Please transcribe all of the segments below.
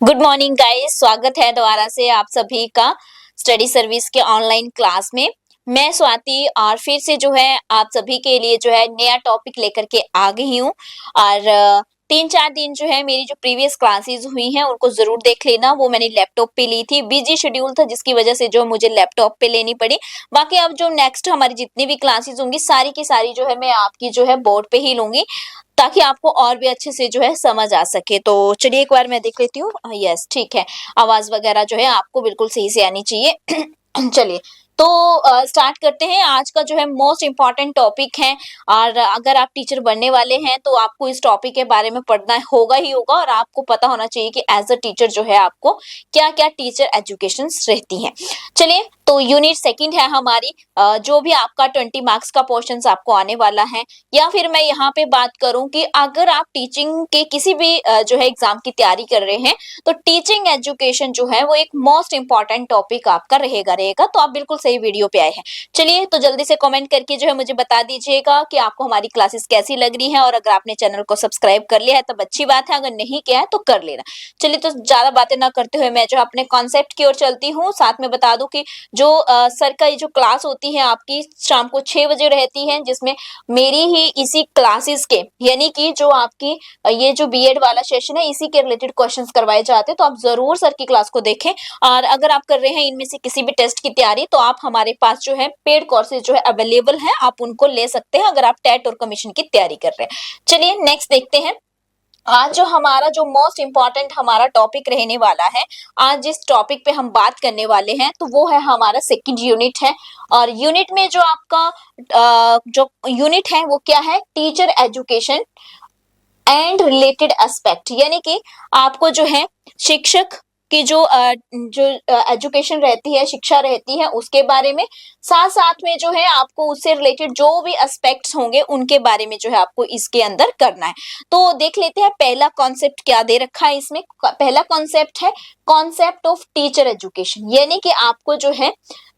Good morning guys, स्वागत है दोबारा से आप सभी का स्टडी सर्विस के ऑनलाइन क्लास में। मैं स्वाति और फिर से जो है आप सभी के लिए जो है नया टॉपिक लेकर के आ गई हूँ। और 3-4 दिन जो है मेरी जो प्रीवियस क्लासेस हुई हैं उनको जरूर देख लेना। वो मैंने लैपटॉप पे ली थी, बिजी शेड्यूल था जिसकी वजह से जो मुझे लैपटॉप पे लेनी पड़ी। बाकी अब जो नेक्स्ट हमारी जितनी भी क्लासेस होंगी सारी की सारी जो है मैं आपकी जो है बोर्ड पे ही लूंगी, ताकि आपको और भी अच्छे से जो है समझ आ सके। तो चलिए एक बार मैं देख लेती हूँ। यस, ठीक है, आवाज वगैरह जो है आपको बिल्कुल सही से आनी चाहिए। चलिए तो स्टार्ट करते हैं। आज का जो है मोस्ट इम्पॉर्टेंट टॉपिक है, और अगर आप टीचर बनने वाले हैं तो आपको इस टॉपिक के बारे में पढ़ना होगा ही होगा, और आपको पता होना चाहिए कि एज अ टीचर जो है आपको क्या क्या टीचर एजुकेशन रहती हैं। चलिए तो यूनिट सेकंड है हमारी। जो भी आपका 20 मार्क्स का पोर्शन आपको आने वाला है, या फिर मैं यहाँ पे बात करूं कि अगर आप टीचिंग के किसी भी जो है एग्जाम की तैयारी कर रहे हैं तो टीचिंग एजुकेशन जो है वो एक मोस्ट इंपॉर्टेंट टॉपिक आपका रहेगा। तो आप बिल्कुल सही वीडियो पे आए हैं। चलिए तो जल्दी से कमेंट करके जो है मुझे बता दीजिएगा कि आपको हमारी क्लासेस कैसी लग रही है, और अगर आपने चैनल को सब्सक्राइब कर लिया है तब अच्छी बात है, अगर नहीं किया है तो कर लेना। चलिए तो ज्यादा बातें ना करते हुए मैं जो अपने कॉन्सेप्ट की ओर चलती हूँ। साथ में बता दूं कि जो सर का ये जो क्लास होती है आपकी शाम को 6 बजे रहती है, जिसमें मेरी ही इसी क्लासेस के यानी कि जो आपकी ये जो बीएड वाला सेशन है इसी के रिलेटेड क्वेश्चंस करवाए जाते हैं। तो आप जरूर सर की क्लास को देखें, और अगर आप कर रहे हैं इनमें से किसी भी टेस्ट की तैयारी तो आप हमारे पास जो है पेड कोर्सेज जो है अवेलेबल है, आप उनको ले सकते हैं अगर आप टेट और कमीशन की तैयारी कर रहे हैं। चलिए नेक्स्ट देखते हैं। आज जो हमारा जो मोस्ट इम्पॉर्टेंट हमारा टॉपिक रहने वाला है, आज जिस टॉपिक पे हम बात करने वाले हैं तो वो है हमारा सेकंड यूनिट है। और यूनिट में जो आपका जो यूनिट है वो क्या है, teacher education and related aspect, यानी कि आपको जो है शिक्षक की जो एजुकेशन रहती है, शिक्षा रहती है, उसके बारे में, साथ साथ में जो है आपको उससे रिलेटेड जो भी एस्पेक्ट्स होंगे उनके बारे में जो है आपको इसके अंदर करना है। तो देख लेते हैं पहला कॉन्सेप्ट क्या दे रखा है इसमें। पहला कॉन्सेप्ट है कॉन्सेप्ट ऑफ टीचर एजुकेशन, यानी कि आपको जो है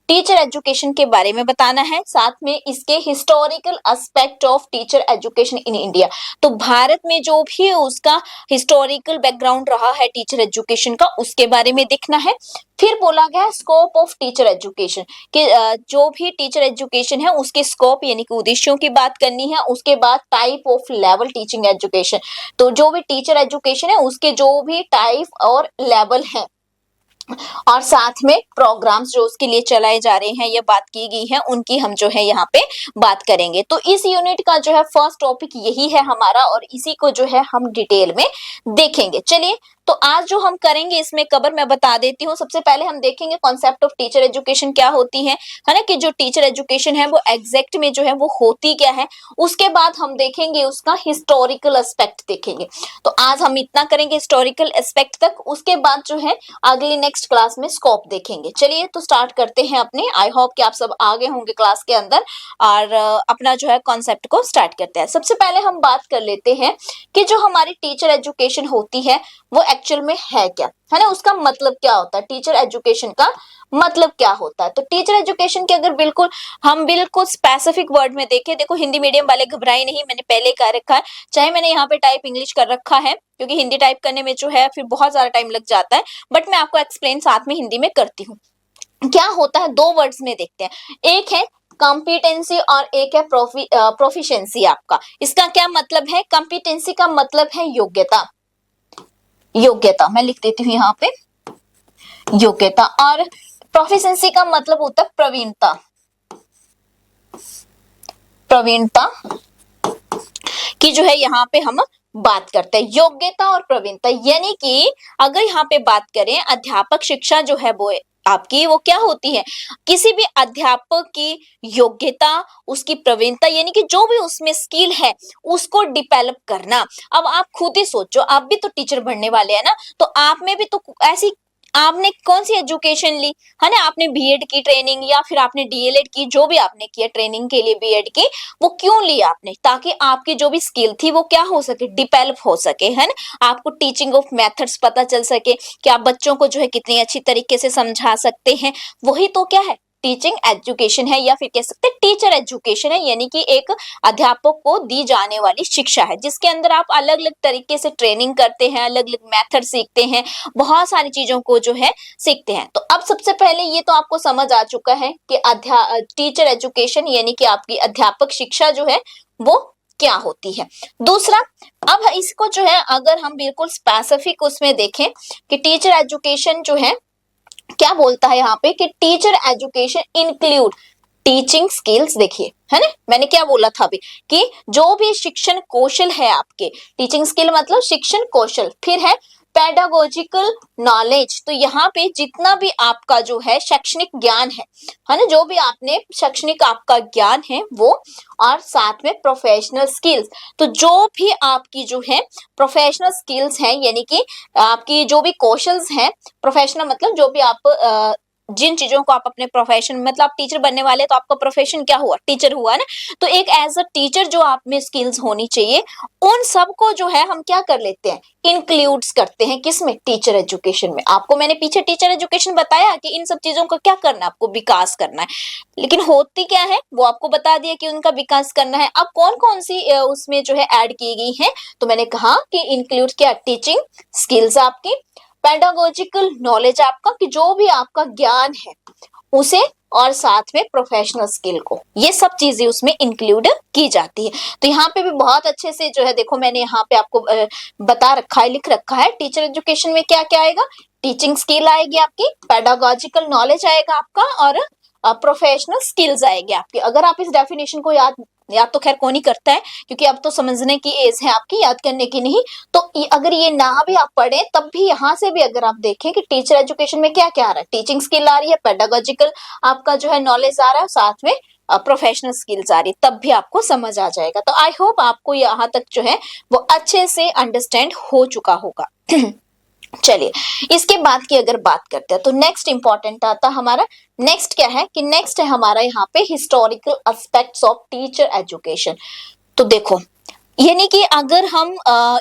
टीचर एजुकेशन के बारे में बताना है, साथ में इसके historical aspect of teacher education in India. तो भारत में जो भी उसका हिस्टोरिकल बैकग्राउंड रहा है टीचर एजुकेशन का, उसके बारे में देखना है। फिर बोला गया स्कोप ऑफ टीचर एजुकेशन कि जो भी टीचर एजुकेशन है उसके स्कोप यानी कि उद्देश्यों की बात करनी है। उसके बाद type of level teaching education, तो जो भी टीचर एजुकेशन है उसके जो भी टाइप और लेवल है, और साथ में प्रोग्राम्स जो उसके लिए चलाए जा रहे हैं या बात की गई है उनकी हम जो है यहाँ पे बात करेंगे। तो इस यूनिट का जो है फर्स्ट टॉपिक यही है हमारा, और इसी को जो है हम डिटेल में देखेंगे। चलिए तो आज जो हम करेंगे इसमें कवर मैं बता देती हूँ। सबसे पहले हम देखेंगे कॉन्सेप्ट ऑफ टीचर एजुकेशन क्या होती है ना, कि जो टीचर एजुकेशन है वो एग्जैक्ट में जो है वो होती क्या है। उसके बाद हम देखेंगे उसका हिस्टोरिकल एस्पेक्ट देखेंगे। तो आज हम इतना करेंगे हिस्टोरिकल एस्पेक्ट तक, उसके बाद जो है अगली नेक्स्ट क्लास में स्कोप देखेंगे। चलिए तो स्टार्ट करते हैं अपने। आई होप कि आप सब आगे होंगे क्लास के अंदर, और अपना जो है कॉन्सेप्ट को स्टार्ट करते हैं। सबसे पहले हम बात कर लेते हैं कि जो हमारी टीचर एजुकेशन होती है वो एक्चुअल में है क्या, है ना, उसका मतलब क्या होता है, टीचर एजुकेशन का मतलब क्या होता है। तो टीचर एजुकेशन के अगर हम बिल्कुल स्पेसिफिक वर्ड में देखें, देखो हिंदी मीडियम वाले घबराए नहीं, मैंने पहले कह रखा है, चाहे मैंने यहाँ पे टाइप इंग्लिश कर रखा है क्योंकि हिंदी टाइप करने में जो है फिर बहुत ज्यादा टाइम लग जाता है, बट मैं आपको एक्सप्लेन साथ में हिंदी में करती हूँ। क्या होता है, दो वर्ड्स में देखते हैं। एक है कॉम्पिटेंसी और एक है प्रोफिशिएंसी। आपका इसका क्या मतलब है, कॉम्पिटेंसी का मतलब है योग्यता, योग्यता मैं लिख देती हूँ यहाँ पे, योग्यता। और प्रोफिशिएंसी का मतलब होता है प्रवीणता, प्रवीणता की जो है यहाँ पे हम बात करते हैं। योग्यता और प्रवीणता, यानी कि अगर यहाँ पे बात करें अध्यापक शिक्षा जो है वो आपकी वो क्या होती है, किसी भी अध्यापक की योग्यता, उसकी प्रवीणता, यानी कि जो भी उसमें स्किल है उसको डेवलप करना। अब आप खुद ही सोचो, आप भी तो टीचर बनने वाले हैं ना, तो आप में भी तो ऐसी आपने कौन सी एजुकेशन ली है ना, आपने बीएड की ट्रेनिंग या फिर आपने डीएलएड की, जो भी आपने किया ट्रेनिंग के लिए बीएड की, वो क्यों ली आपने, ताकि आपकी जो भी स्किल थी वो क्या हो सके, डेवलप हो सके, है ना। आपको टीचिंग ऑफ मेथड्स पता चल सके कि आप बच्चों को जो है कितनी अच्छी तरीके से समझा सकते हैं। वही तो क्या है, टीचिंग एजुकेशन है या फिर कह सकते हैं टीचर एजुकेशन है, यानी कि एक अध्यापक को दी जाने वाली शिक्षा है जिसके अंदर आप अलग अलग तरीके से ट्रेनिंग करते हैं, अलग अलग मेथड सीखते हैं, बहुत सारी चीजों को जो है सीखते हैं। तो अब सबसे पहले ये तो आपको समझ आ चुका है कि टीचर एजुकेशन यानी कि आपकी अध्यापक शिक्षा जो है वो क्या होती है। दूसरा, अब इसको जो है अगर हम बिल्कुल स्पेसिफिक उसमें देखें कि टीचर एजुकेशन जो है क्या बोलता है यहाँ पे कि teacher education include teaching skills. देखिए है ना, मैंने क्या बोला था अभी कि जो भी शिक्षण कौशल है आपके, टीचिंग स्किल मतलब शिक्षण कौशल, फिर है पेडागोजिकल नॉलेज। तो यहाँ पे जितना भी आपका जो है शैक्षणिक ज्ञान है ना, जो भी आपने शैक्षणिक आपका ज्ञान है वो, और साथ में प्रोफेशनल स्किल्स। तो जो भी आपकी जो है प्रोफेशनल स्किल्स हैं, यानी कि आपकी जो भी कौशल्स हैं, प्रोफेशनल मतलब जो भी आप जिन चीजों को आप अपने प्रोफेशन, मतलब आप टीचर बनने वाले तो आपका प्रोफेशन क्या हुआ, टीचर हुआ ना। तो एक एज अ टीचर जो आप में स्किल्स होनी चाहिए, उन सब को जो है हम क्या कर लेते हैं, इंक्लूड्स करते हैं किसमें, टीचर एजुकेशन में। आपको मैंने पीछे टीचर एजुकेशन बताया कि इन सब चीजों का क्या करना है, आपको विकास करना है, लेकिन होती क्या है वो आपको बता दिया कि उनका विकास करना है। अब कौन कौन सी उसमें जो है ऐड की गई है, तो मैंने कहा कि इंक्लूड क्या, टीचिंग स्किल्स आपकी, पेडागोजिकल नॉलेज आपका कि जो भी आपका ज्ञान है उसे, और साथ में प्रोफेशनल स्किल को, ये सब चीजें उसमें इंक्लूड की जाती है। तो यहाँ पे भी बहुत अच्छे से जो है देखो मैंने यहाँ पे आपको बता रखा है, लिख रखा है टीचर एजुकेशन में क्या क्या आएगा। टीचिंग स्किल आएगी आपकी, पेडागोजिकल नॉलेज आएगा आपका, और प्रोफेशनल स्किल्स आएगी आपकी। अगर आप इस डेफिनेशन को याद तो खैर कौन ही करता है, क्योंकि अब तो समझने की एज है आपकी, याद करने की नहीं। तो अगर ये ना भी आप पढ़े तब भी यहाँ से भी अगर आप देखें कि टीचर एजुकेशन में क्या क्या आ रहा है, टीचिंग स्किल आ रही है, पेडागोजिकल आपका जो है नॉलेज आ रहा है, साथ में प्रोफेशनल स्किल्स आ रही है, तब भी आपको समझ आ जाएगा। तो आई होप आपको यहाँ तक जो है वो अच्छे से अंडरस्टैंड हो चुका होगा। चलिए, इसके बाद की अगर बात करते हैं तो नेक्स्ट इंपॉर्टेंट आता हमारा, नेक्स्ट क्या है कि नेक्स्ट है हमारा यहाँ पे historical aspects of teacher education. तो देखो, यानी कि अगर हम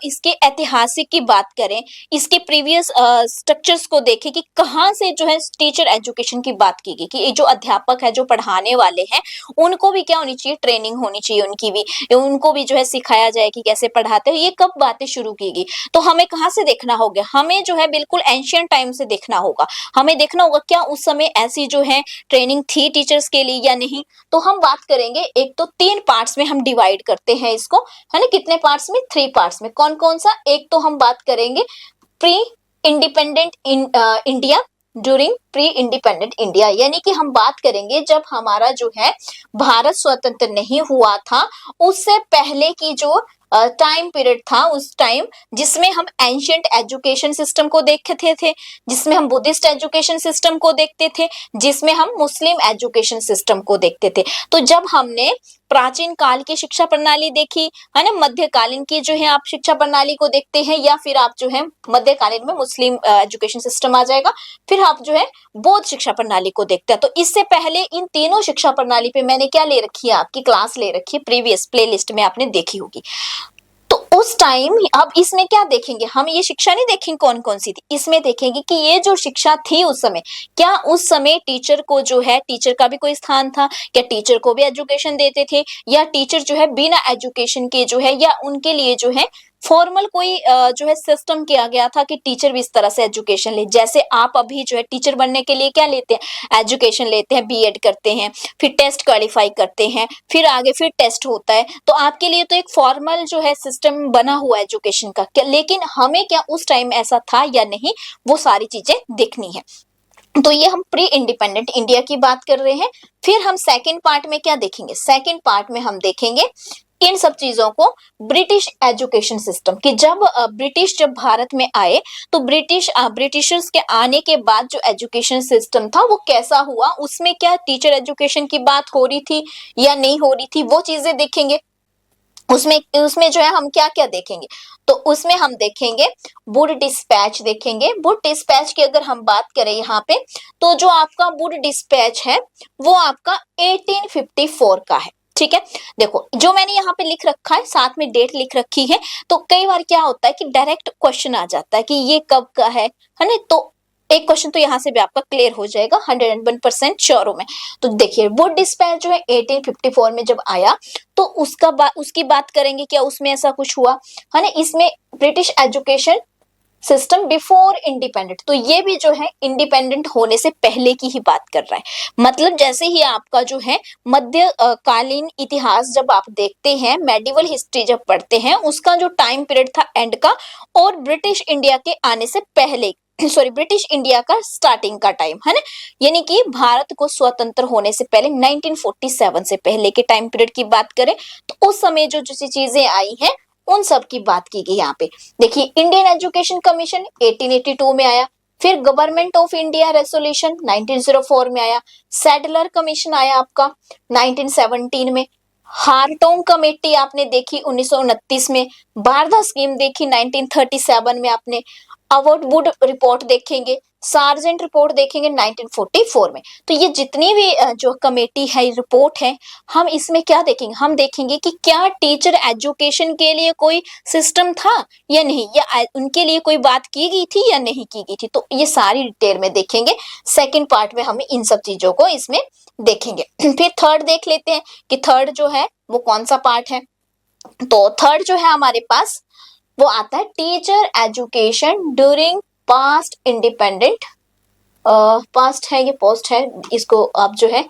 इसके ऐतिहासिक की बात करें, इसके प्रीवियस स्ट्रक्चर्स को देखें कि कहाँ से जो है टीचर एजुकेशन की बात की गई, कि ये जो अध्यापक है, जो पढ़ाने वाले हैं, उनको भी क्या होनी चाहिए, ट्रेनिंग होनी चाहिए उनकी भी, उनको भी जो है सिखाया जाए कि कैसे पढ़ाते हैं। ये कब बातें शुरू की गई, तो हमें कहाँ से देखना होगा, हमें जो है बिल्कुल एंशियंट टाइम से देखना होगा। हमें देखना होगा क्या उस समय ऐसी जो है ट्रेनिंग थी टीचर्स के लिए या नहीं। तो हम बात करेंगे, एक तो 3 पार्ट्स में हम डिवाइड करते हैं इसको, है ना। कितने पार्ट्स में, 3 पार्ट्स में। कौन कौन सा, एक तो हम बात करेंगे pre independent India, during pre independent India, यानी कि हम बात करेंगे जब हमारा जो है भारत स्वतंत्र नहीं हुआ था, उससे पहले की जो टाइम पीरियड था, उस टाइम जिसमें हम एंशियंट एजुकेशन सिस्टम को देखते थे, जिसमें हम बुद्धिस्ट एजुकेशन सिस्टम को देखते थे, जिसमें हम मुस्लिम एजुकेशन सिस्टम को देखते थे। तो जब हमने प्राचीन काल की शिक्षा प्रणाली देखी, है ना, मध्यकालीन की जो है आप शिक्षा प्रणाली को देखते हैं, या फिर आप जो है मध्यकालीन में मुस्लिम एजुकेशन सिस्टम आ जाएगा, फिर आप जो है बौद्ध शिक्षा प्रणाली को देखते हैं। तो इससे पहले इन तीनों शिक्षा प्रणाली पे मैंने क्या ले रखी है, आपकी क्लास ले रखी है, प्रीवियस प्लेलिस्ट में आपने देखी होगी। तो उस टाइम, अब इसमें क्या देखेंगे हम, ये शिक्षा नहीं देखेंगे कौन कौन सी थी, इसमें देखेंगे कि ये जो शिक्षा थी उस समय, क्या उस समय टीचर को जो है, टीचर का भी कोई स्थान था क्या, टीचर को भी एजुकेशन देते थे, या टीचर जो है बिना एजुकेशन के जो है, या उनके लिए जो है फॉर्मल कोई जो है सिस्टम किया गया था कि टीचर भी इस तरह से एजुकेशन ले, जैसे आप अभी जो है टीचर बनने के लिए क्या लेते हैं, एजुकेशन लेते हैं, बीएड करते हैं, फिर टेस्ट क्वालिफाई करते हैं, फिर आगे फिर टेस्ट होता है। तो आपके लिए तो एक फॉर्मल जो है सिस्टम बना हुआ है एजुकेशन का, क्या, लेकिन हमें क्या उस टाइम ऐसा था या नहीं, वो सारी चीजें देखनी है। तो ये हम प्री इंडिपेंडेंट इंडिया की बात कर रहे हैं। फिर हम सेकंड पार्ट में क्या देखेंगे, सेकंड पार्ट में हम देखेंगे इन सब चीजों को, ब्रिटिश एजुकेशन सिस्टम, कि जब ब्रिटिश जब भारत में आए तो ब्रिटिशर्स के आने के बाद जो एजुकेशन सिस्टम था वो कैसा हुआ, उसमें क्या टीचर एजुकेशन की बात हो रही थी या नहीं हो रही थी, वो चीजें देखेंगे। उसमें जो है हम क्या क्या देखेंगे, तो उसमें हम देखेंगे वुड डिस्पैच देखेंगे। वुड डिस्पैच की अगर हम बात करें यहाँ पे, तो जो आपका वुड डिस्पैच है वो आपका 1854 का है, ठीक है। देखो जो मैंने यहाँ पे लिख रखा है, साथ में डेट लिख रखी है, तो कई बार क्या होता है कि डायरेक्ट क्वेश्चन आ जाता है कि ये कब का है ना। तो एक क्वेश्चन तो यहाँ से भी आपका क्लियर हो जाएगा 101% श्योर हूं मैं। तो देखिए वुड डिस्पैच जो है 1854 में जब आया तो उसकी बात करेंगे, क्या उसमें ऐसा कुछ हुआ है ना। इसमें British education system before independent, तो ये भी जो है इंडिपेंडेंट होने से पहले की ही बात कर रहा है। मतलब जैसे ही आपका जो है मध्य कालीन इतिहास जब आप देखते हैं, मेडिवल हिस्ट्री जब पढ़ते हैं, उसका जो टाइम पीरियड था एंड का, और ब्रिटिश इंडिया के आने से पहले सॉरी ब्रिटिश इंडिया का स्टार्टिंग का टाइम है ना, यानी कि भारत को स्वतंत्र होने से पहले 1947 से पहले के टाइम पीरियड की बात करें तो उस समय जो जो चीजें आई हैं उन सब की बात की गई यहाँ पे। देखिए इंडियन एजुकेशन कमीशन 1882 में आया, फिर गवर्नमेंट ऑफ इंडिया रेसोल्यूशन 1904 में आया, सैडलर कमीशन आया आपका 1917 में, हार्टोंग कमेटी आपने देखी 1929 में, बारदा स्कीम देखी 1937 में आपने, अवार्ड वुड रिपोर्ट देखेंगे, सार्जेंट रिपोर्ट देखेंगे 1944 में। तो ये जितनी भी जो कमेटी है रिपोर्ट है, हम इसमें क्या देखेंगे, हम देखेंगे कि क्या टीचर एजुकेशन के लिए कोई सिस्टम था या नहीं, या उनके लिए कोई बात की गई थी या नहीं की गई थी। तो ये सारी डिटेल में देखेंगे। सेकंड पार्ट में हम इन सब चीजों को इसमें देखेंगे। फिर थर्ड देख लेते हैं कि थर्ड जो है वो कौन सा पार्ट है। तो थर्ड जो है हमारे पास वो आता है teacher education during past independent, past है ये पोस्ट है, इसको आप जो है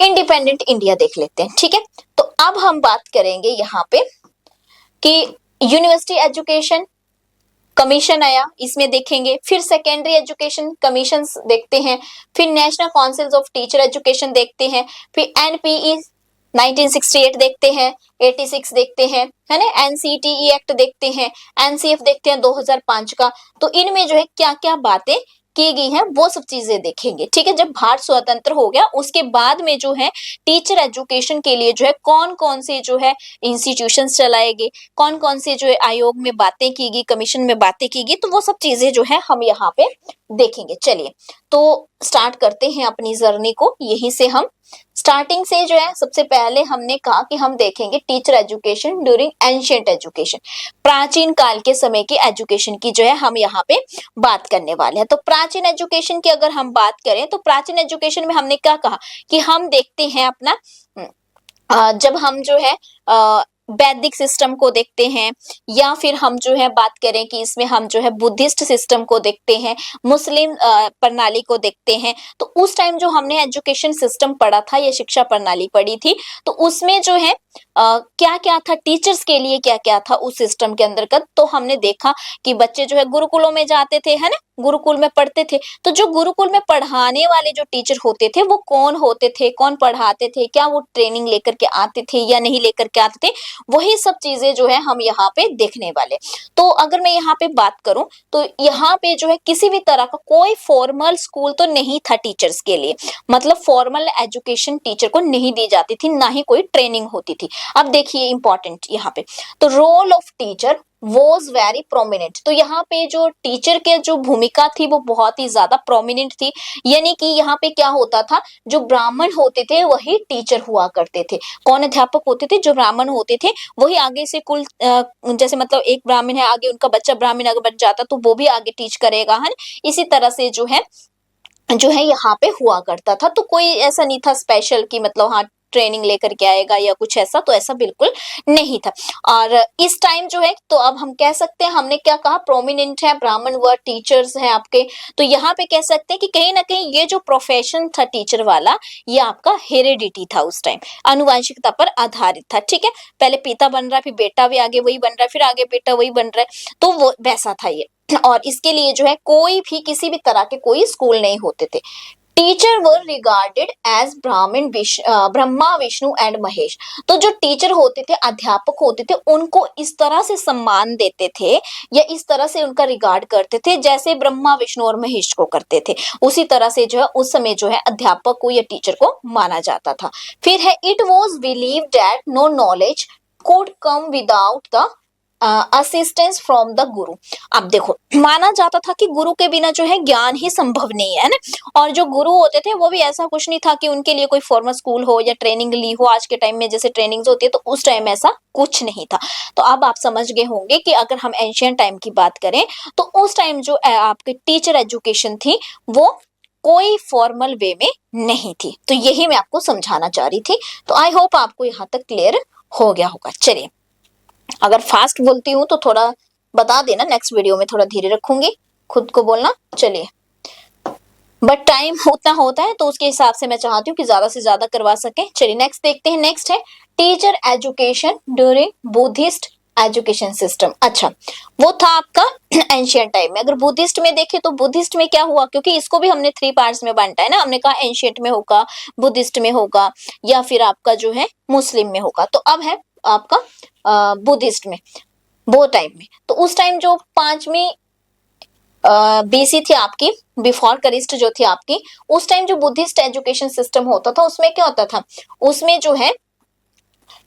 इंडिपेंडेंट इंडिया देख लेते हैं। ठीक है, तो अब हम बात करेंगे यहाँ पे कि यूनिवर्सिटी एजुकेशन कमीशन आया, इसमें देखेंगे। फिर सेकेंडरी एजुकेशन कमीशन देखते हैं, फिर national council of teacher education देखते हैं, फिर एनपीई 1968 देखते हैं, 86 देखते हैं, है ना, एनसीटीई एक्ट देखते हैं, एनसीएफ देखते हैं 2005 का। तो इनमें जो है क्या क्या बातें की गई हैं वो सब चीजें देखेंगे। ठीक है, जब भारत स्वतंत्र हो गया उसके बाद में जो है टीचर एजुकेशन के लिए जो है कौन कौन से जो है इंस्टीट्यूशंस चलाए गए, कौन कौन से जो है आयोग में बातें की गई, कमीशन में बातें की गई, तो वो सब चीजें जो है हम यहाँ पे देखेंगे। चलिए तो स्टार्ट करते हैं अपनी जर्नी को। यहीं से हम स्टार्टिंग से जो है सबसे पहले हमने कहा कि हम देखेंगे teacher education during ancient education, प्राचीन काल के समय की एजुकेशन की जो है हम यहाँ पे बात करने वाले हैं। तो प्राचीन एजुकेशन की अगर हम बात करें तो प्राचीन एजुकेशन में हमने क्या कहा कि हम देखते हैं अपना जब हम जो है वैदिक सिस्टम को देखते हैं, या फिर हम जो है बात करें कि इसमें हम जो है बुद्धिस्ट सिस्टम को देखते हैं, मुस्लिम प्रणाली को देखते हैं। तो उस टाइम जो हमने एजुकेशन सिस्टम पढ़ा था या शिक्षा प्रणाली पढ़ी थी, तो उसमें जो है क्या क्या था, टीचर्स के लिए क्या क्या था उस सिस्टम के अंतर्गत। तो हमने देखा कि बच्चे जो है गुरुकुलों में जाते थे, है ना, गुरुकुल में पढ़ते थे। तो जो गुरुकुल में पढ़ाने वाले जो टीचर होते थे वो कौन होते थे, कौन पढ़ाते थे, क्या वो ट्रेनिंग लेकर के आते थे या नहीं लेकर के आते थे, वही सब चीजें जो है हम यहाँ पे देखने वाले। तो अगर मैं यहाँ पे बात करूं तो यहाँ पे जो है किसी भी तरह का कोई फॉर्मल स्कूल तो नहीं था टीचर्स के लिए, मतलब फॉर्मल एजुकेशन टीचर को नहीं दी जाती थी, ना ही कोई ट्रेनिंग होती थी। अब देखिए इंपॉर्टेंट यहाँ पे, तो role of teacher was very prominent. तो यहाँ पे जो टीचर के जो भूमिका थी वो बहुत ही ज्यादा प्रोमिनेंट थी, यानी कि यहाँ पे क्या होता था, जो ब्राह्मण होते थे वही टीचर हुआ करते थे। कौन अध्यापक होते थे, जो ब्राह्मण होते थे वही आगे से कुल जैसे मतलब एक ब्राह्मण है, आगे उनका बच्चा ब्राह्मण अगर बन जाता तो वो भी आगे टीच करेगा, है ना। इसी तरह से जो है यहाँ पे हुआ करता था। तो कोई ऐसा नहीं था स्पेशल कि मतलब हाँ ट्रेनिंग लेकर के आएगा या कुछ ऐसा, तो ऐसा बिल्कुल नहीं था। और इस टाइम जो है तो अब हम कह सकते हैं, हमने क्या कहा, प्रोमिनेंट है, ब्राह्मण वर्ग टीचर्स हैं आपके। तो यहाँ पे कह सकते हैं कि कहीं ना कहीं ये जो प्रोफेशन था टीचर वाला, ये आपका हेरिडिटी था उस टाइम, आनुवंशिकता पर आधारित था। ठीक है, पहले पिता बन रहा है, फिर बेटा भी आगे वही बन रहा है, फिर आगे बेटा वही बन रहा है, तो वो वैसा था ये। और इसके लिए जो है कोई भी किसी भी तरह के कोई स्कूल नहीं होते थे। Teacher were regarded as Brahma Vishnu and Mahesh. तो जो टीचर होते थे, अध्यापक होते थे, उनको इस तरह से सम्मान देते थे या इस तरह से उनका रिगार्ड करते थे जैसे ब्रह्मा विष्णु और महेश को करते थे। उसी तरह से जो है उस समय जो है अध्यापक को या टीचर को माना जाता था। फिर है it was believe that no knowledge could come without the assistance from the guru. अब देखो, माना जाता था कि गुरु के बिना जो है ज्ञान ही संभव नहीं है ना, और जो गुरु होते थे वो भी ऐसा कुछ नहीं था कि उनके लिए कोई फॉर्मल स्कूल हो या ट्रेनिंग ली हो। आज के टाइम में जैसे ट्रेनिंग्स होती है, तो उस टाइम ऐसा कुछ नहीं था। तो अब आप समझ गए होंगे कि अगर हम एंशियंट टाइम की बात करें, तो उस टाइम जो आपकी टीचर एजुकेशन थी वो कोई फॉर्मल वे में नहीं थी। तो यही मैं आपको समझाना चाह रही थी। तो आई होप आपको यहाँ तक क्लियर हो गया होगा। चलिए, अगर फास्ट बोलती हूँ तो थोड़ा बता देना, नेक्स्ट वीडियो में थोड़ा धीरे रखूंगी, खुद को बोलना। चलिए, बट टाइम उतना होता है तो उसके हिसाब से मैं चाहती हूँ कि ज्यादा से ज्यादा करवा सके। चलिए नेक्स्ट देखते हैं। नेक्स्ट है teacher education during Buddhist education system. अच्छा, वो था आपका एंशियंट टाइम में। अगर बुद्धिस्ट में देखें तो बुद्धिस्ट में क्या हुआ, क्योंकि इसको भी हमने 3 पार्ट्स में बांटा है ना, हमने कहा एंशियंट में होगा, बुद्धिस्ट में होगा, या फिर आपका जो है मुस्लिम में होगा। तो अब है आपका बुद्धिस्ट में, वो टाइम में। तो उस टाइम जो 5वीं बीसी थी आपकी, बिफोर क्राइस्ट जो थी आपकी, उस टाइम जो बुद्धिस्ट एजुकेशन सिस्टम होता था उसमें क्या होता था, उसमें जो है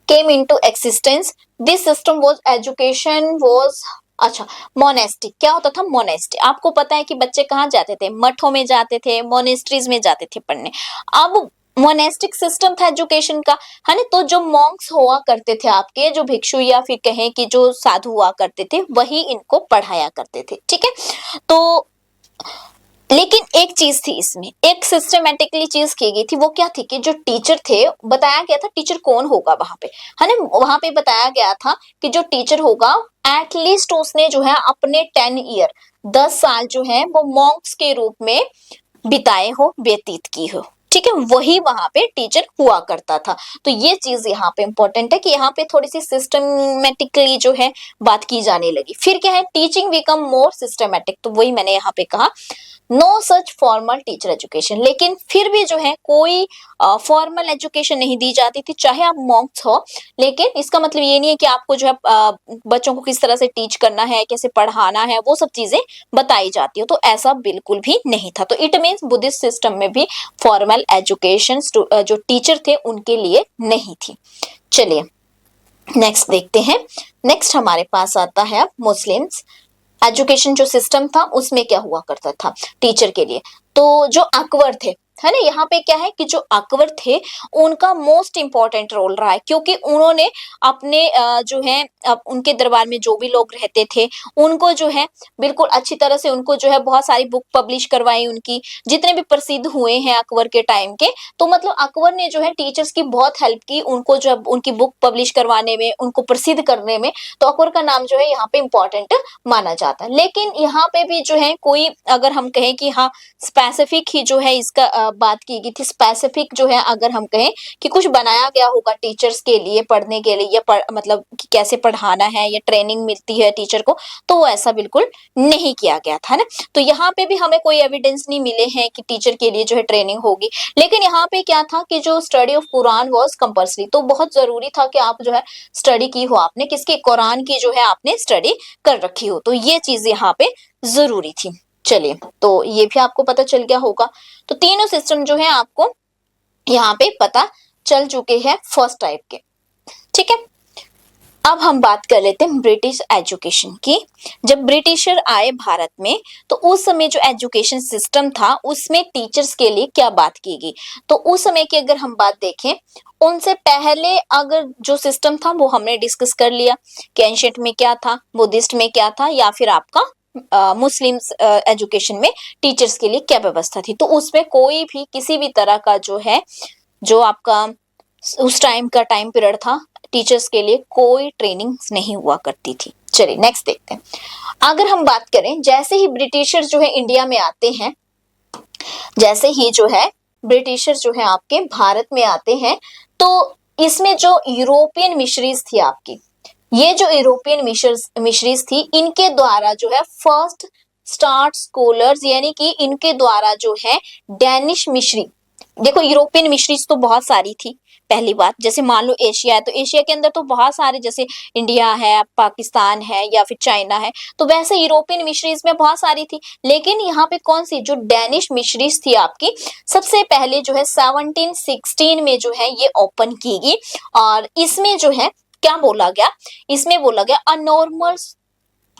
came into existence this system was education was, अच्छा, मोनेस्टिक। क्या होता था, मोनेस्टिक। आपको पता है कि बच्चे कहाँ जाते थे, मठों में जाते थे, मोनेस्ट्रीज में जाते थे पढ़ने। अब मोनेस्टिक सिस्टम था एजुकेशन का, है ना। तो जो मॉन्क्स हुआ करते थे आपके, जो भिक्षु या फिर कहें कि जो साधु हुआ करते थे, वही इनको पढ़ाया करते थे, ठीक है। तो लेकिन एक चीज थी इसमें, एक सिस्टमेटिकली चीज की गई थी। वो क्या थी कि जो टीचर थे, बताया गया था टीचर कौन होगा वहां पे, है ना। वहां पे बताया गया था कि जो टीचर होगा एटलीस्ट उसने जो है अपने 10 साल जो है वो मॉन्क्स के रूप में बिताए हो, व्यतीत की हो, ठीक है। वही वहां पे टीचर हुआ करता था। तो ये चीज यहाँ पे इंपॉर्टेंट है कि यहाँ पे थोड़ी सी सिस्टमेटिकली जो है बात की जाने लगी। फिर क्या है, टीचिंग बिकम मोर सिस्टमेटिक। तो वही मैंने यहाँ पे कहा, no such formal teacher education. लेकिन फिर भी जो है कोई फॉर्मल एजुकेशन नहीं दी जाती थी, चाहे आप मॉन्क्स हो। लेकिन इसका मतलब ये नहीं है कि आपको जो है बच्चों को किस तरह से टीच करना है, कैसे पढ़ाना है, वो सब चीजें बताई जाती हो। तो ऐसा बिल्कुल भी नहीं था। तो इट मीन्स बुद्धिस्ट सिस्टम में भी फॉर्मल एजुकेशन जो टीचर थे उनके लिए नहीं थी। चलिए नेक्स्ट देखते हैं। नेक्स्ट हमारे पास आता है मुस्लिम्स एजुकेशन जो सिस्टम था, उसमें क्या हुआ करता था टीचर के लिए। तो जो अकबर थे, है ना, यहाँ पे क्या है कि जो अकबर थे उनका मोस्ट इंपॉर्टेंट रोल रहा है, क्योंकि उन्होंने अपने जो है उनके दरबार में जो भी लोग रहते थे उनको जो है बिल्कुल अच्छी तरह से, उनको जो है बहुत सारी बुक पब्लिश करवाई उनकी, जितने भी प्रसिद्ध हुए हैं अकबर के टाइम के। तो मतलब अकबर ने जो है टीचर्स की बहुत हेल्प की, उनको जो उनकी बुक पब्लिश करवाने में, उनको प्रसिद्ध करने में। तो अकबर का नाम जो है यहाँ पे इंपॉर्टेंट माना जाता है। लेकिन यहाँ पे भी जो है कोई, अगर हम कहें कि हाँ स्पेसिफिक ही जो है इसका बात की गई थी, स्पेसिफिक जो है अगर हम कहें कि कुछ बनाया गया होगा टीचर्स के लिए, पढ़ने के लिए, या मतलब कि कैसे पढ़ाना है या ट्रेनिंग मिलती है टीचर को, तो वो ऐसा बिल्कुल नहीं किया गया था ना। तो यहाँ पे भी हमें कोई एविडेंस नहीं मिले हैं कि टीचर के लिए जो है ट्रेनिंग होगी। लेकिन यहाँ पे क्या था कि जो study of Quran was compulsory. तो बहुत जरूरी था कि आप जो है स्टडी की हो, आपने किसकी, कुरान की जो है आपने स्टडी कर रखी हो। तो ये चीज यहाँ पे जरूरी थी। चलिए, तो ये भी आपको पता चल गया होगा। तो तीनों सिस्टम जो है आपको यहाँ पे पता चल चुके हैं फर्स्ट टाइप के, ठीक है। अब हम बात कर लेते हैं ब्रिटिश एजुकेशन की। जब ब्रिटिशर आए भारत में, तो उस समय जो एजुकेशन सिस्टम था उसमें टीचर्स के लिए क्या बात की गई। तो उस समय की अगर हम बात देखें, उनसे पहले अगर जो सिस्टम था वो हमने डिस्कस कर लिया कि एंशिएंट में क्या था, बुद्धिस्ट में क्या था, या फिर आपका मुस्लिम एजुकेशन में टीचर्स के लिए क्या व्यवस्था थी। तो उसमें कोई भी किसी भी तरह का जो है, जो आपका उस टाइम का टाइम पीरियड था, टीचर्स के लिए कोई ट्रेनिंग नहीं हुआ करती थी। चलिए नेक्स्ट देखते हैं। अगर हम बात करें, जैसे ही ब्रिटिशर्स जो है इंडिया में आते हैं, जैसे ही जो है ब्रिटिशर्स जो है आपके भारत में आते हैं, तो इसमें जो यूरोपियन मिशनरीज थी आपकी, ये जो यूरोपियन मिशनरीज थी, इनके द्वारा जो है फर्स्ट स्टार्ट स्कॉलर्स, यानी कि इनके द्वारा जो है डैनिश मिशनरी, देखो यूरोपियन मिशनरीज तो बहुत सारी थी। पहली बात, जैसे मान लो एशिया है, तो एशिया के अंदर तो बहुत सारे, जैसे इंडिया है, पाकिस्तान है, या फिर चाइना है, तो वैसे यूरोपियन मिशनरीज में बहुत सारी थी। लेकिन यहाँ पे कौन सी, जो डैनिश मिशनरीज थी आपकी, सबसे पहले जो है 1716 में जो है ये ओपन की गई। और इसमें जो है क्या बोला गया, इसमें बोला गया अ नॉर्मल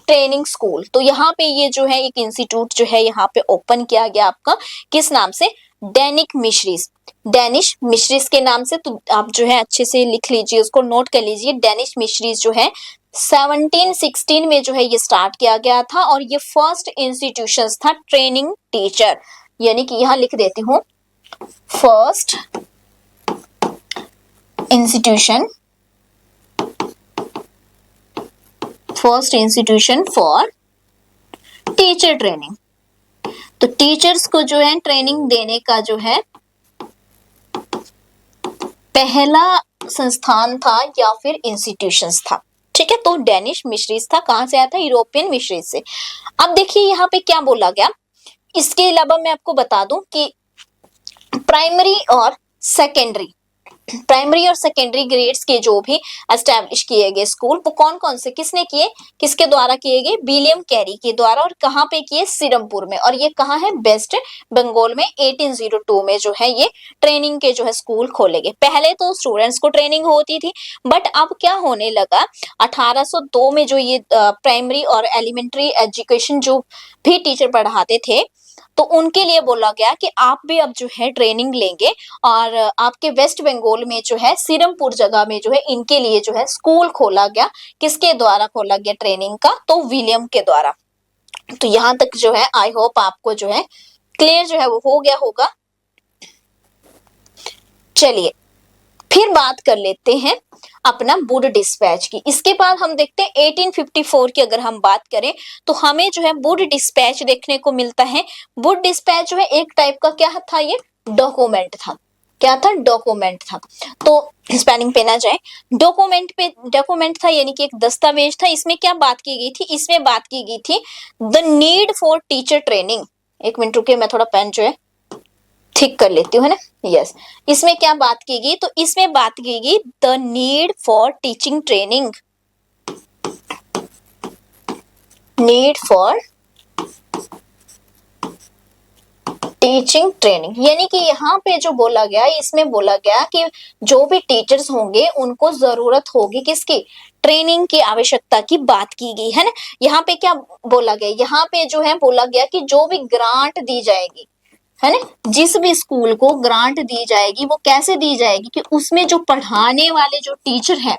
ट्रेनिंग स्कूल। तो यहाँ पे ये जो है एक इंस्टीट्यूट जो है यहाँ पे ओपन किया गया आपका, किस नाम से, डेनिक मिश्रीज, डेनिश मिश्रीज के नाम से। तो आप जो है अच्छे से लिख लीजिए, उसको नोट कर लीजिए। डेनिश मिश्रीज जो है 1716 में जो है ये स्टार्ट किया गया था, और ये फर्स्ट इंस्टीट्यूशन था ट्रेनिंग टीचर, यानी कि यहाँ लिख देती हूँ, first institution, first institution for teacher training. तो टीचर्स को जो है ट्रेनिंग देने का जो है पहला संस्थान था या फिर इंस्टीट्यूशंस था, ठीक है। तो डेनिश मिश्रीज था, कहां से आया था, यूरोपियन मिश्रीज से। अब देखिए यहाँ पे क्या बोला गया, इसके अलावा मैं आपको बता दूं कि प्राइमरी और सेकेंडरी, प्राइमरी और सेकेंडरी ग्रेड्स के जो भी एस्टैब्लिश किए गए स्कूल, वो कौन कौन से, किसने किए, किसके द्वारा किए गए, विलियम कैरी के द्वारा। और कहाँ पे किए, सिरमपुर में। और ये कहाँ है, वेस्ट बंगाल में 1802 में जो है ये ट्रेनिंग के जो है स्कूल खोले गए। पहले तो स्टूडेंट्स को ट्रेनिंग होती थी, बट अब क्या होने लगा, 1802 में जो ये प्राइमरी और एलिमेंट्री एजुकेशन जो भी टीचर पढ़ाते थे, तो उनके लिए बोला गया कि आप भी अब जो है ट्रेनिंग लेंगे, और आपके वेस्ट बंगाल में जो है सिरमपुर जगह में जो है इनके लिए जो है स्कूल खोला गया। किसके द्वारा खोला गया ट्रेनिंग का, तो विलियम के द्वारा। तो यहाँ तक जो है आई होप आपको जो है क्लियर जो है वो हो गया होगा। चलिए फिर बात कर लेते हैं अपना वुड डिस्पैच की। इसके बाद हम देखते हैं 1854 की अगर हम बात करें, तो हमें जो है वुड डिस्पैच देखने को मिलता है। वुड डिस्पैच जो है एक टाइप का क्या था, ये डॉक्यूमेंट था। क्या था, डॉक्यूमेंट था। तो स्पेलिंग पे ना जाए, डॉक्यूमेंट पे डॉक्यूमेंट था, यानी कि एक दस्तावेज था। इसमें क्या बात की गई थी, इसमें बात की गई थी the need for teacher training. एक मिनट रुकिए, मैं थोड़ा पेन जो है ठीक कर लेती हूँ, है ना। यस, इसमें क्या बात की गई, तो इसमें बात की गई the need for teaching training, need for teaching training, यानी कि यहाँ पे जो बोला गया, इसमें बोला गया कि जो भी टीचर्स होंगे उनको जरूरत होगी किसकी, ट्रेनिंग की आवश्यकता की बात की गई, है ना। यहाँ पे क्या बोला गया, यहाँ पे जो है बोला गया कि जो भी ग्रांट दी जाएगी, है ना, जिस भी स्कूल को ग्रांट दी जाएगी, वो कैसे दी जाएगी कि उसमें जो पढ़ाने वाले जो टीचर हैं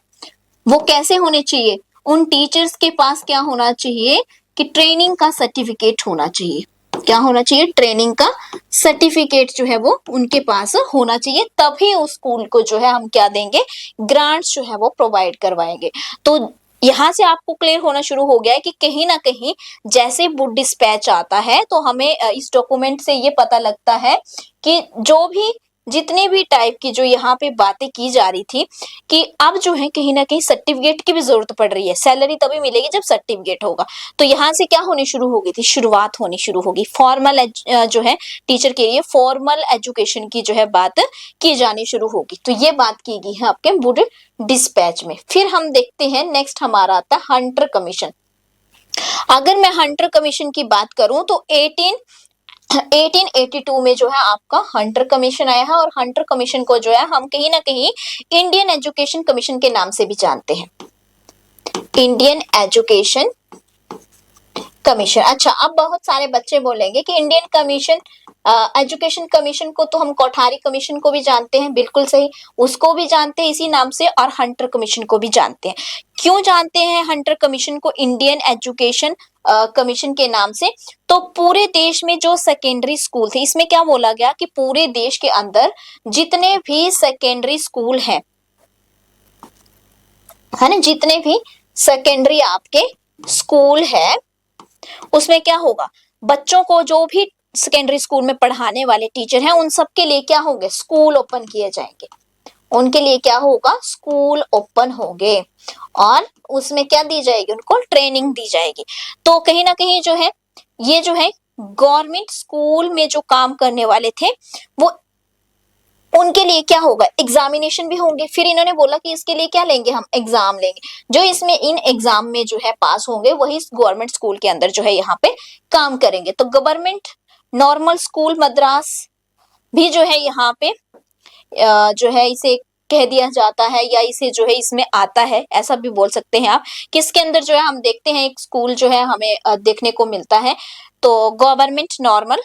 वो कैसे होने चाहिए, उन टीचर्स के पास क्या होना चाहिए कि ट्रेनिंग का सर्टिफिकेट होना चाहिए। क्या होना चाहिए, ट्रेनिंग का सर्टिफिकेट जो है वो उनके पास होना चाहिए, तभी उस स्कूल को जो है हम क्या देंगे, ग्रांट्स जो है वो प्रोवाइड करवाएंगे। तो यहाँ से आपको क्लियर होना शुरू हो गया है कि कहीं ना कहीं जैसे वुड डिस्पैच आता है, तो हमें इस डॉक्यूमेंट से ये पता लगता है कि जो भी जितने भी टाइप की जो यहाँ पे बातें की जा रही थी, कि अब जो है कहीं ना कहीं सर्टिफिकेट की भी जरूरत पड़ रही है। सैलरी तभी मिलेगी जब सर्टिफिकेट होगा। तो यहाँ से क्या होनी शुरू हो गई थी, शुरुआत होनी शुरू होगी फॉर्मल जो है टीचर के लिए फॉर्मल एजुकेशन की जो है बात की जानी शुरू होगी। तो ये बात की गई है आपके वुड डिस्पैच में। फिर हम देखते हैं नेक्स्ट हमारा आता है हंटर कमीशन। अगर मैं हंटर कमीशन की बात करूं तो 1882 में जो है आपका हंटर कमीशन आया है, और हंटर कमीशन को जो है हम कहीं ना कहीं इंडियन एजुकेशन कमीशन के नाम से भी जानते हैं, इंडियन एजुकेशन कमीशन। अच्छा, अब बहुत सारे बच्चे बोलेंगे कि इंडियन कमीशन एजुकेशन कमीशन को तो हम कोठारी कमीशन को भी जानते हैं, बिल्कुल सही, उसको भी जानते हैं इसी नाम से, और हंटर कमीशन को भी जानते हैं। क्यों जानते हैं हंटर कमीशन को इंडियन एजुकेशन कमीशन के नाम से, तो पूरे देश में जो सेकेंडरी स्कूल थे, इसमें क्या बोला गया कि पूरे देश के अंदर जितने भी सेकेंडरी स्कूल हैं, है ना, जितने भी सेकेंडरी आपके स्कूल है, उसमें क्या होगा, बच्चों को जो भी सेकेंडरी स्कूल में पढ़ाने वाले टीचर हैं उन सब के लिए क्या होंगे, स्कूल ओपन किए जाएंगे। उनके लिए क्या होगा, स्कूल ओपन होंगे, और उसमें क्या दी जाएगी, उनको ट्रेनिंग दी जाएगी। तो कहीं ना कहीं जो है ये जो है गवर्नमेंट स्कूल में जो काम करने वाले थे, वो उनके लिए क्या होगा, एग्जामिनेशन भी होंगे। फिर इन्होंने बोला कि इसके लिए क्या लेंगे, हम एग्जाम लेंगे। जो इसमें इन एग्जाम में जो है पास होंगे वही गवर्नमेंट स्कूल के अंदर जो है यहाँ पे काम करेंगे। तो गवर्नमेंट नॉर्मल स्कूल मद्रास भी जो है यहाँ पे जो है इसे कह दिया जाता है या इसे जो है इसमें आता है, ऐसा भी बोल सकते हैं आप। किसके अंदर जो है हम देखते हैं एक स्कूल जो है हमें देखने को मिलता है। तो गवर्नमेंट नॉर्मल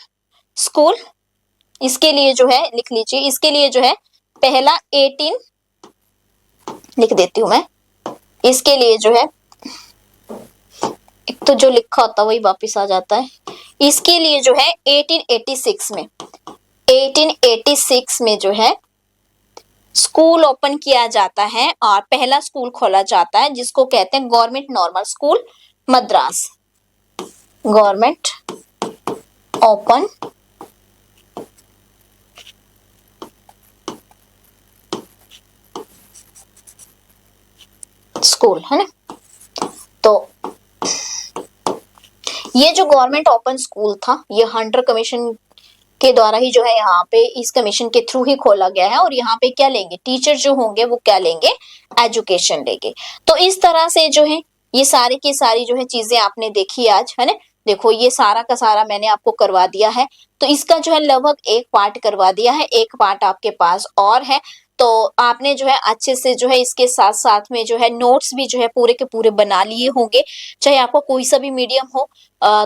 स्कूल, इसके लिए जो है लिख लीजिए, इसके लिए जो है पहला 18 लिख देती हूँ मैं। इसके लिए जो है एक तो जो लिखा होता है वही वापस आ जाता है। इसके लिए जो है 1886 में 1886 में जो है स्कूल ओपन किया जाता है और पहला स्कूल खोला जाता है जिसको कहते हैं government normal school Madras. Government open school, है ना। तो ये जो गवर्नमेंट ओपन स्कूल था ये हंटर कमीशन के द्वारा ही जो है यहाँ पे इस कमीशन के थ्रू ही खोला गया है। और यहाँ पे क्या लेंगे, टीचर जो होंगे वो क्या लेंगे, एजुकेशन लेंगे। तो इस तरह से जो है ये सारी की सारी जो है चीजें आपने देखी आज, है ना। देखो ये सारा का सारा मैंने आपको करवा दिया है। तो इसका जो है लगभग एक पार्ट करवा दिया है, एक पार्ट आपके पास और है। तो आपने जो है अच्छे से जो है इसके साथ साथ में जो है नोट्स भी जो है पूरे के पूरे बना लिए होंगे, चाहे आपको कोई सा भी मीडियम हो।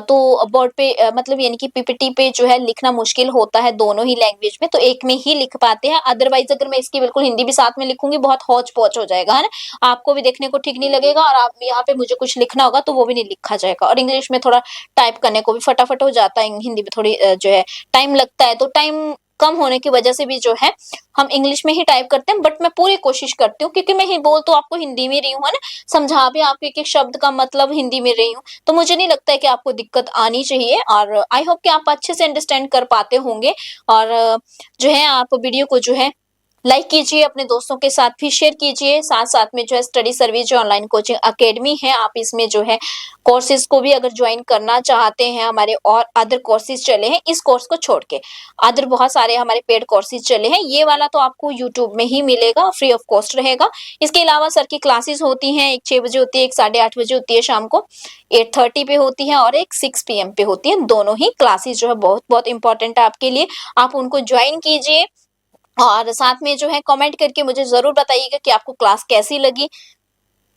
तो बोर्ड पे मतलब यानी कि पीपीटी पे जो है लिखना मुश्किल होता है दोनों ही लैंग्वेज में, तो एक में ही लिख पाते हैं। अदरवाइज अगर मैं इसकी बिल्कुल हिंदी भी साथ में लिखूंगी बहुत हौच पौच हो जाएगा, है ना। आपको भी देखने को ठीक नहीं लगेगा और आप यहाँ पे मुझे कुछ लिखना होगा तो वो भी नहीं लिखा जाएगा। और इंग्लिश में थोड़ा टाइप करने को भी फटाफट हो जाता है, हिंदी में थोड़ी जो है टाइम लगता है। तो टाइम कम होने की वजह से भी जो है हम इंग्लिश में ही टाइप करते हैं। बट मैं पूरी कोशिश करती हूँ क्योंकि मैं ही बोल तो आपको हिंदी में रही हूँ, है ना, समझा भी आपको एक एक शब्द का मतलब हिंदी में रही हूँ। तो मुझे नहीं लगता है कि आपको दिक्कत आनी चाहिए और आई होप कि आप अच्छे से अंडरस्टैंड कर पाते होंगे। और जो है आप वीडियो को जो है लाइक कीजिए, अपने दोस्तों के साथ भी शेयर कीजिए। साथ साथ में जो है स्टडी सर्विस जो ऑनलाइन कोचिंग अकेडमी है, आप इसमें जो है कोर्सेज को भी अगर ज्वाइन करना चाहते हैं, हमारे और अदर कोर्सेज चले हैं इस कोर्स को छोड़ के, अदर बहुत सारे हमारे पेड कोर्सेज चले हैं। ये वाला तो आपको यूट्यूब में ही मिलेगा, फ्री ऑफ कॉस्ट रहेगा। इसके अलावा सर की क्लासेस होती हैं, एक 6 बजे होती है, एक 8:30 बजे होती है, शाम को 8:30 पे होती है और एक 6 PM पे होती है। दोनों ही क्लासेस जो है बहुत बहुत इंपॉर्टेंट है आपके लिए, आप उनको ज्वाइन कीजिए। और साथ में जो है कमेंट करके मुझे जरूर बताइएगा कि आपको क्लास कैसी लगी,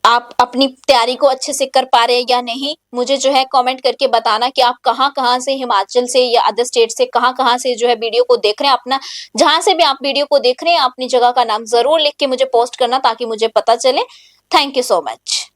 आप अपनी तैयारी को अच्छे से कर पा रहे हैं या नहीं। मुझे जो है कमेंट करके बताना कि आप कहाँ-कहाँ से, हिमाचल से या अदर स्टेट से कहाँ-कहाँ से जो है वीडियो को देख रहे हैं। अपना जहां से भी आप वीडियो को देख रहे हैं अपनी जगह का नाम जरूर लिख के मुझे पोस्ट करना ताकि मुझे पता चले। Thank you so much.